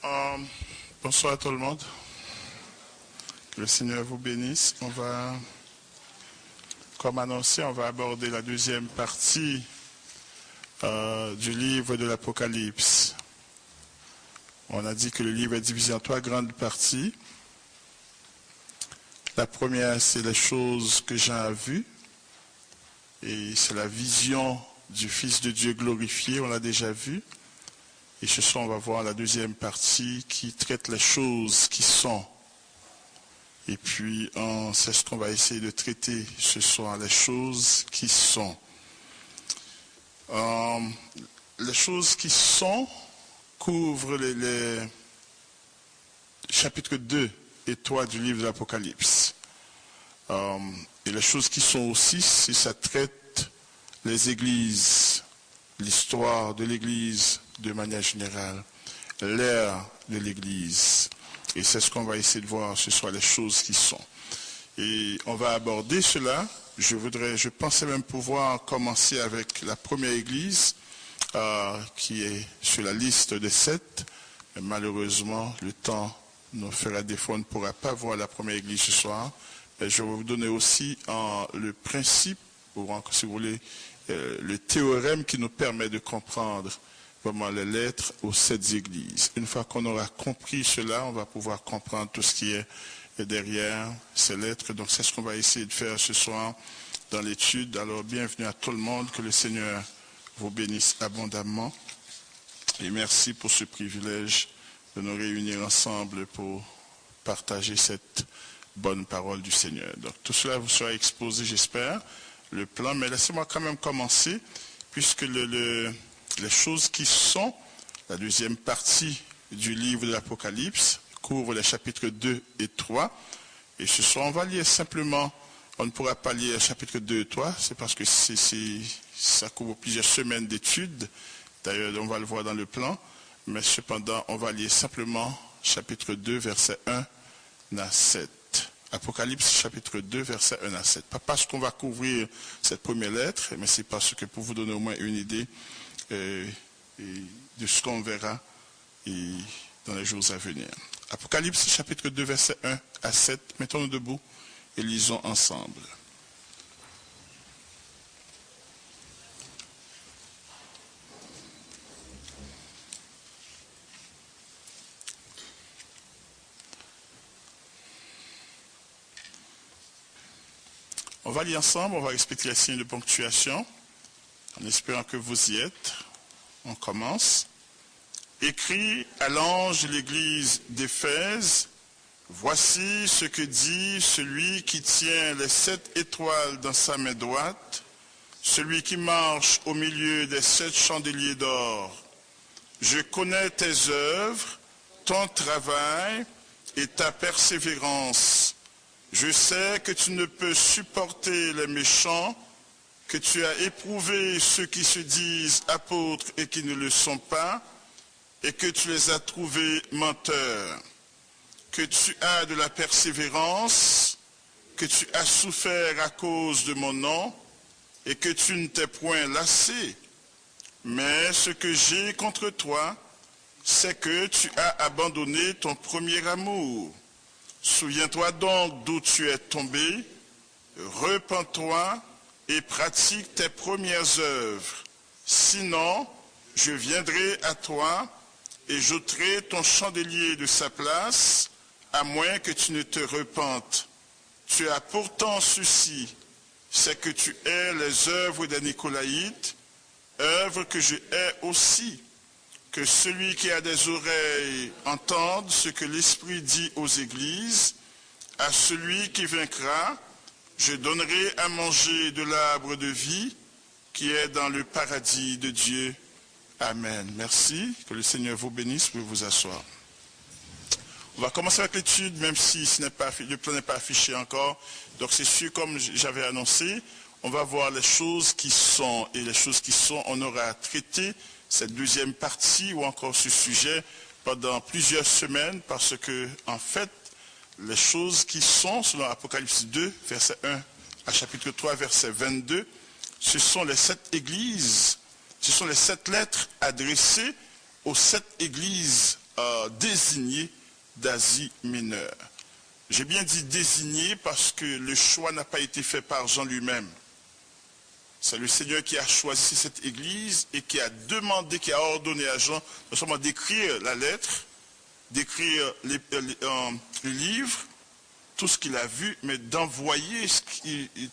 Euh, Bonsoir à tout le monde. Que le Seigneur vous bénisse. Comme annoncé, on va aborder la deuxième partie du livre de l'Apocalypse. On a dit que le livre est divisé en 3 grandes parties. La première, c'est les choses que Jean a vues. Et c'est la vision du Fils de Dieu glorifié, on l'a déjà vu. Et ce soir, on va voir la deuxième partie qui traite les choses qui sont. Et puis, c'est ce qu'on va essayer de traiter ce soir, les choses qui sont. Les choses qui sont couvrent les chapitres 2 et 3 du livre de l'Apocalypse. Et les choses qui sont aussi, si ça traite les églises, l'histoire de l'église de manière générale, l'ère de l'église. Et c'est ce qu'on va essayer de voir ce soir, les choses qui sont. Et on va aborder cela. Je pensais même pouvoir commencer avec la première église, qui est sur la liste des 7. Mais malheureusement, le temps nous fera défaut, on ne pourra pas voir la première église ce soir. Mais je vais vous donner aussi le principe, ou si vous voulez, le théorème qui nous permet de comprendre vraiment les lettres aux 7 églises. Une fois qu'on aura compris cela, on va pouvoir comprendre tout ce qui est derrière ces lettres. Donc c'est ce qu'on va essayer de faire ce soir dans l'étude. Alors bienvenue à tout le monde, que le Seigneur vous bénisse abondamment. Et merci pour ce privilège de nous réunir ensemble pour partager cette bonne parole du Seigneur. Donc tout cela vous sera exposé, j'espère, le plan. Mais laissez-moi quand même commencer, puisque les choses qui sont, la deuxième partie du livre de l'Apocalypse, couvre les chapitres 2 et 3. Et ce soir, on va lire simplement, on ne pourra pas lire chapitres 2 et 3, c'est parce que ça couvre plusieurs semaines d'études. D'ailleurs, on va le voir dans le plan. Mais cependant, on va lire simplement chapitre 2, verset 1 à 7. Apocalypse chapitre 2, verset 1 à 7. Pas parce qu'on va couvrir cette première lettre, mais c'est parce que pour vous donner au moins une idée de ce qu'on verra dans les jours à venir. Apocalypse chapitre 2, verset 1 à 7. Mettons-nous debout et lisons ensemble. On va lire ensemble, on va respecter les signes de ponctuation, en espérant que vous y êtes. On commence. Écrit à l'ange de l'église d'Éphèse, voici ce que dit celui qui tient les 7 étoiles dans sa main droite, celui qui marche au milieu des 7 chandeliers d'or. Je connais tes œuvres, ton travail et ta persévérance. Je sais que tu ne peux supporter les méchants, que tu as éprouvé ceux qui se disent apôtres et qui ne le sont pas, et que tu les as trouvés menteurs, que tu as de la persévérance, que tu as souffert à cause de mon nom, et que tu ne t'es point lassé. Mais ce que j'ai contre toi, c'est que tu as abandonné ton premier amour. Souviens-toi donc d'où tu es tombé, repens-toi et pratique tes premières œuvres. Sinon, je viendrai à toi et j'ôterai ton chandelier de sa place, à moins que tu ne te repentes. Tu as pourtant ceci, c'est que tu hais les œuvres des Nicolaïtes, œuvres que je hais aussi. Que celui qui a des oreilles entende ce que l'Esprit dit aux églises. À celui qui vaincra, je donnerai à manger de l'arbre de vie qui est dans le paradis de Dieu. Amen. Merci. Que le Seigneur vous bénisse. Vous pouvez vous asseoir. On va commencer avec l'étude, même si le plan n'est pas affiché encore. Donc c'est sûr, comme j'avais annoncé, on va voir les choses qui sont. Et les choses qui sont, on aura traité cette deuxième partie ou encore ce sujet pendant plusieurs semaines, parce que, en fait, les choses qui sont, selon Apocalypse 2, verset 1 à chapitre 3, verset 22, ce sont les 7 églises, ce sont les 7 lettres adressées aux 7 églises désignés d'Asie mineure. J'ai bien dit désigné parce que le choix n'a pas été fait par Jean lui-même. C'est le Seigneur qui a choisi cette église et qui a demandé, qui a ordonné à Jean non seulement d'écrire la lettre, d'écrire le livre, tout ce qu'il a vu, mais d'envoyer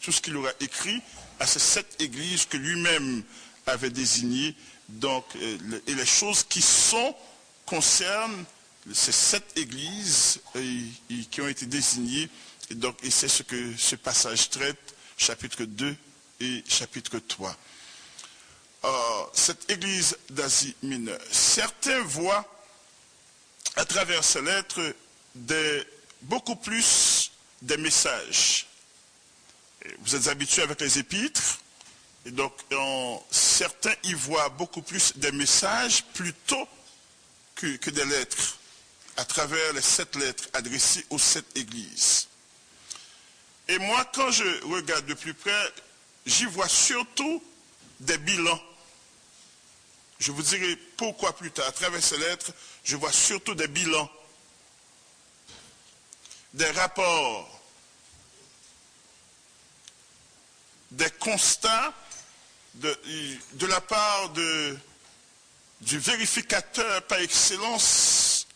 tout ce qu'il aura écrit à ces 7 églises que lui-même avait désignées. Donc, et les choses qui concernent ces 7 églises qui ont été désignées. Et c'est ce que ce passage traite, chapitre 2 et chapitre 3. Cette église d'Asie mineure. Certains voient à travers ces lettres beaucoup plus des messages. Vous êtes habitués avec les épîtres, et donc certains y voient beaucoup plus des messages plutôt que des lettres, à travers les 7 lettres adressées aux 7 églises. Et moi, quand je regarde de plus près, j'y vois surtout des bilans. Je vous dirai pourquoi plus tard. À travers ces lettres, je vois surtout des bilans, des rapports, des constats de la part du vérificateur par excellence,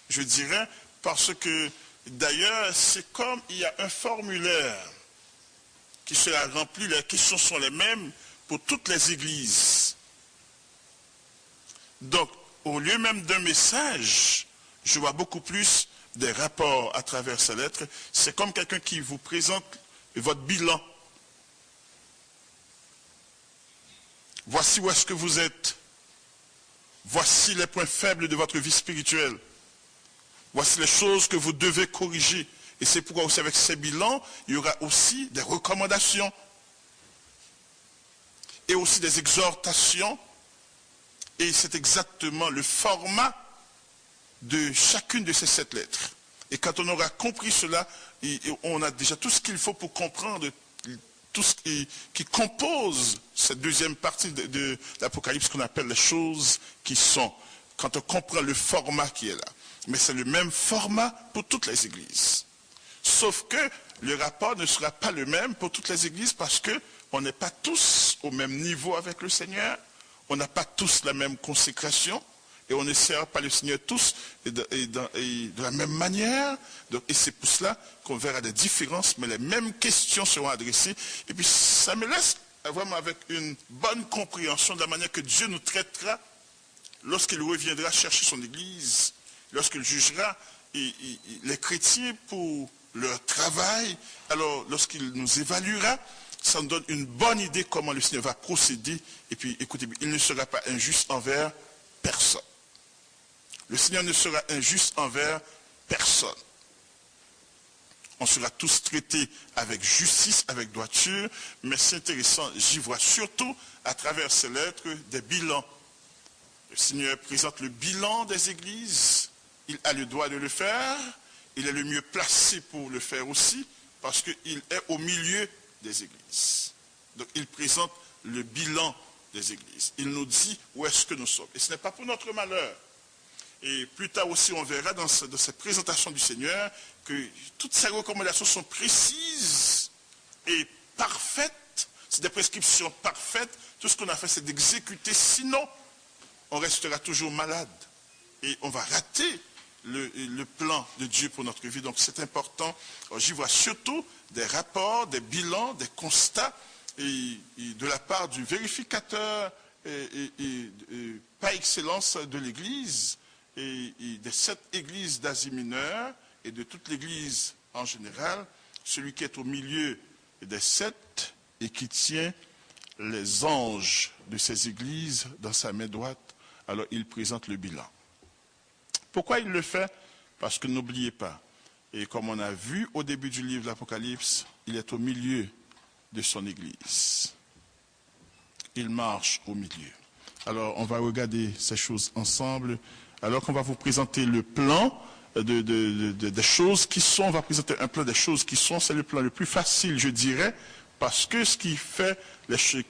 je dirais, parce que d'ailleurs, c'est comme il y a un formulaire qui sera rempli, les questions sont les mêmes pour toutes les églises. Donc, au lieu même d'un message, je vois beaucoup plus des rapports à travers ces lettres. C'est comme quelqu'un qui vous présente votre bilan. Voici où est-ce que vous êtes. Voici les points faibles de votre vie spirituelle. Voici les choses que vous devez corriger. Et c'est pourquoi aussi avec ces bilans, il y aura aussi des recommandations. Et aussi des exhortations. Et c'est exactement le format de chacune de ces 7 lettres. Et quand on aura compris cela, on a déjà tout ce qu'il faut pour comprendre tout ce qui compose cette deuxième partie de l'Apocalypse qu'on appelle les choses qui sont. Quand on comprend le format qui est là. Mais c'est le même format pour toutes les églises. Sauf que le rapport ne sera pas le même pour toutes les églises parce qu'on n'est pas tous au même niveau avec le Seigneur. On n'a pas tous la même consécration. Et on ne sert pas le Seigneur tous et de la même manière. Donc, et c'est pour cela qu'on verra des différences, mais les mêmes questions seront adressées. Et puis ça me laisse vraiment avec une bonne compréhension de la manière que Dieu nous traitera lorsqu'il reviendra chercher son Église, lorsqu'il jugera les chrétiens pour leur travail. Alors lorsqu'il nous évaluera, ça nous donne une bonne idée comment le Seigneur va procéder. Et puis écoutez, il ne sera pas injuste envers personne. Le Seigneur ne sera injuste envers personne. On sera tous traités avec justice, avec droiture, mais c'est intéressant, j'y vois surtout à travers ces lettres des bilans. Le Seigneur présente le bilan des églises, il a le droit de le faire, il est le mieux placé pour le faire aussi, parce qu'il est au milieu des églises. Donc il présente le bilan des églises. Il nous dit où est-ce que nous sommes. Et ce n'est pas pour notre malheur. Et plus tard aussi, on verra dans cette présentation du Seigneur que toutes ces recommandations sont précises et parfaites. C'est des prescriptions parfaites. Tout ce qu'on a fait, c'est d'exécuter. Sinon, on restera toujours malade. Et on va rater le plan de Dieu pour notre vie. Donc c'est important. J'y vois surtout des rapports, des bilans, des constats et de la part du vérificateur et par excellence de l'Église et des 7 églises d'Asie mineure et de toute l'Église en général, celui qui est au milieu des 7 et qui tient les anges de ces églises dans sa main droite, alors il présente le bilan. Pourquoi il le fait? Parce que n'oubliez pas, et comme on a vu au début du livre de l'Apocalypse, il est au milieu de son église. Il marche au milieu. Alors on va regarder ces choses ensemble. Alors qu'on va vous présenter le plan des choses qui sont, on va présenter un plan des choses qui sont, c'est le plan le plus facile, je dirais, parce que ce qui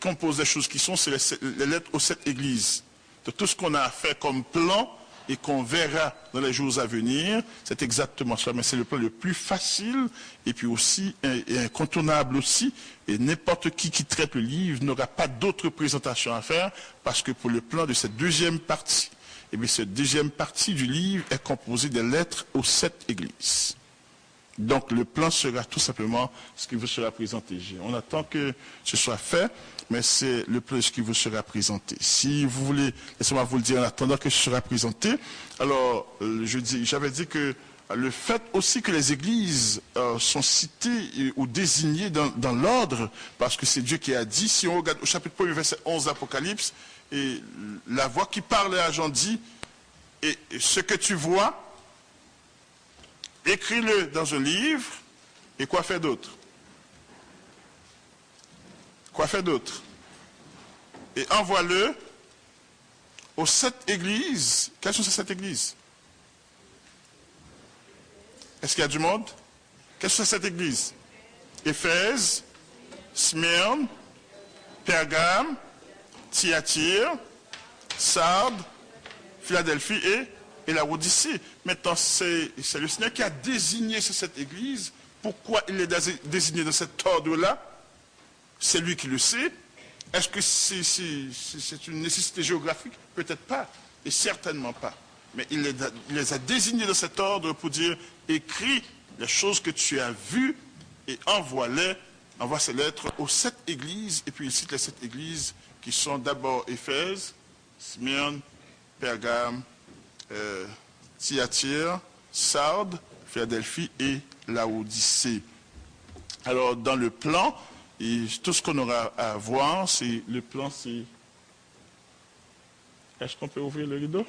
compose les choses qui sont, c'est les lettres aux 7 églises. De tout ce qu'on a à faire comme plan, et qu'on verra dans les jours à venir, c'est exactement cela, mais c'est le plan le plus facile et puis aussi et incontournable aussi, et n'importe qui traite le livre n'aura pas d'autre présentation à faire, parce que pour le plan de cette deuxième partie, et bien cette deuxième partie du livre est composée des lettres aux 7 églises. Donc le plan sera tout simplement ce qui vous sera présenté. On attend que ce soit fait, mais c'est le plan qui vous sera présenté. Si vous voulez, laissez-moi vous le dire en attendant que ce sera présenté. Alors, j'avais dit que le fait aussi que les églises sont citées ou désignées dans l'ordre, parce que c'est Dieu qui a dit, si on regarde au chapitre 1, verset 11 d'Apocalypse, et la voix qui parle à Jean dit, et ce que tu vois, écris-le dans un livre, et quoi faire d'autre? Quoi faire d'autre? Et envoie-le aux 7 églises. Quelles sont ces 7 églises? Est-ce qu'il y a du monde? Quelles sont ces 7 églises? Éphèse, Smyrne, Pergame, Thyatire, Sardes, Philadelphie et la Odyssée. Maintenant, c'est le Seigneur qui a désigné cette église. Pourquoi il les a désignés dans cet ordre-là? C'est lui qui le sait. Est-ce que c'est une nécessité géographique? Peut-être pas, et certainement pas. Mais il les a désignés dans cet ordre pour dire, écris les choses que tu as vues et envoie ces lettres aux 7 églises. Et puis il cite les 7 églises qui sont d'abord Éphèse, Smyrne, Pergame, Thyatire, Sardes, Philadelphie et Laodicée. Alors, dans le plan, et tout ce qu'on aura à voir, c'est le plan, c'est... Est-ce qu'on peut ouvrir le rideau?